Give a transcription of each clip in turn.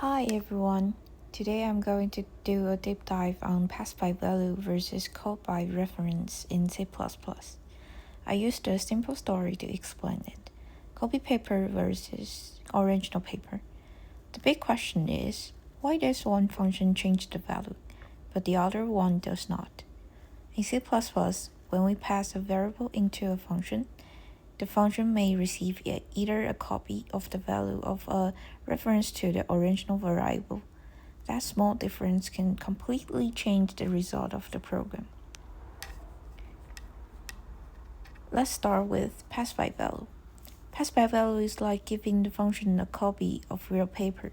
Hi everyone. Today I'm going to do a deep dive on pass by value versus call by reference in C++. I used a simple story to explain it. Copy paper versus original paper. The big question is, why does one function change the value, but the other one does not? In C++, when we pass a variable into a function, the function may receive either a copy of the value of a reference to the original variable. That small difference can completely change the result of the program. Let's start with pass by value. Pass by value is like giving the function a copy of real paper.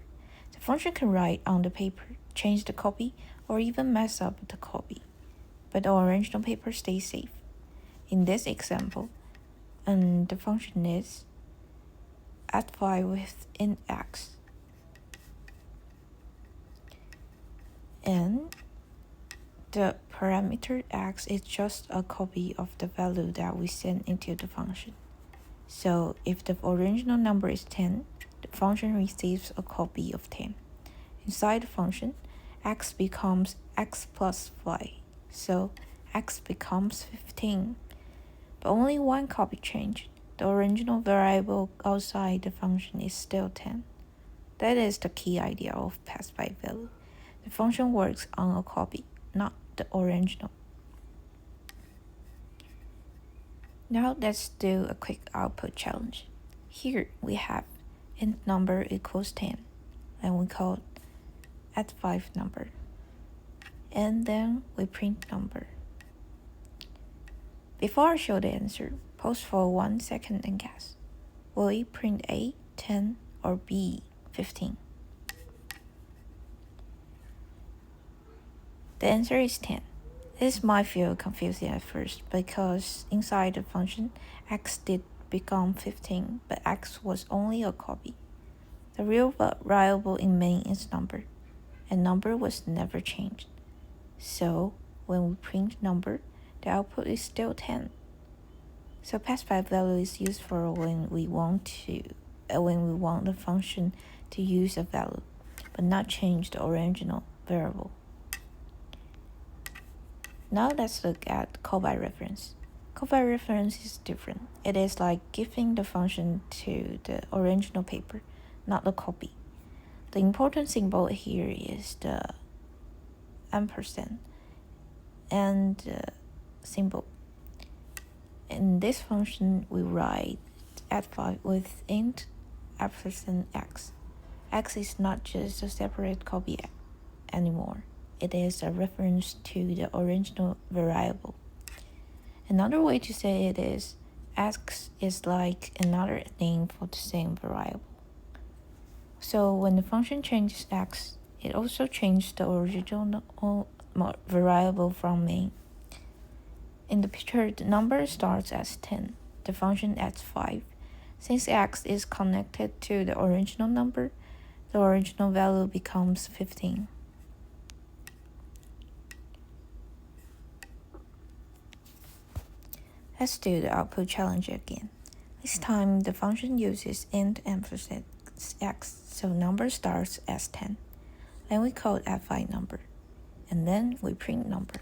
The function can write on the paper, change the copy, or even mess up the copy. But the original paper stays safe. In this example, the function is add 5 with int x. And the parameter x is just a copy of the value that we send into the function. So if the original number is 10, the function receives a copy of 10. Inside the function, x becomes x plus 5, so x becomes 15. But only one copy changed. The original variable outside the function is still 10. That is the key idea of pass by value. The function works on a copy, not the original. Now let's do a quick output challenge. Here we have int number equals 10, and we call add 5 number. And then we print number. Before I show the answer, pause for 1 second and guess. Will it print A, 10, or B, 15? The answer is 10. This might feel confusing at first because inside the function, x did become 15, but x was only a copy. The real variable in main is number, and number was never changed. So when we print number, the output is still 10. So pass by value is used for when we want the function to use a value, but not change the original variable. Now let's look at call by reference. Call by reference is different. It is like giving the function to the original paper, not the copy. The important symbol here is the ampersand and the symbol. In this function, we write add 5 with int ampersand x. X is not just a separate copy anymore. It is a reference to the original variable. Another way to say it is x is like another name for the same variable. So when the function changes x, it also changes the original variable from main. In the picture, the number starts as 10. The function adds 5. Since x is connected to the original number, the original value becomes 15. Let's do the output challenge again. This time, the function uses int ampersand x, so number starts as 10. Then we call add 5 number, and then we print number.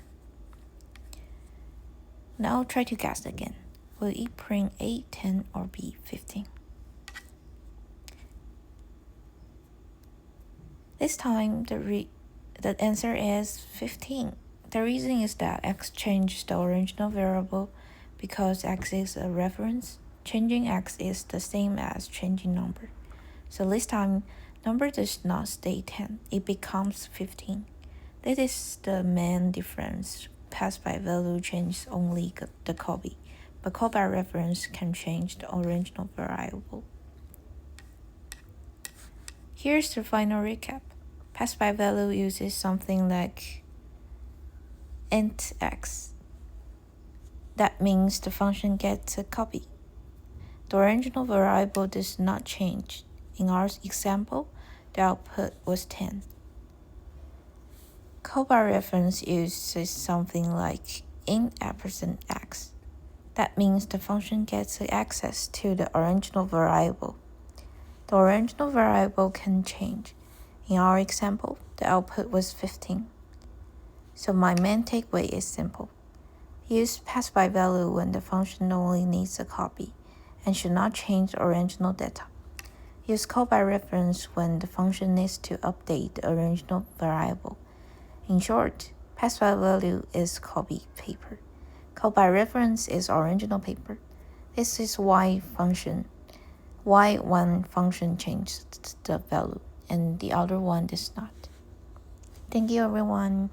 Now try to guess again. Will it print A, 10, or B, 15? This time, the answer is 15. The reason is that x changed the original variable because x is a reference. Changing x is the same as changing number. So this time, number does not stay 10, it becomes 15. That is the main difference. Pass by value changes only the copy, but call by reference can change the original variable. Here's the final recap. Pass by value uses something like int x. That means the function gets a copy. The original variable does not change. In our example, the output was 10. Call by reference uses something like int ampersand x. That means the function gets access to the original variable. The original variable can change. In our example, the output was 15. So my main takeaway is simple. Use pass-by value when the function only needs a copy and should not change the original data. Use call by reference when the function needs to update the original variable. In short, pass-by value is copy paper. Call by reference is original paper. This is why one function changes the value and the other one does not. Thank you, everyone.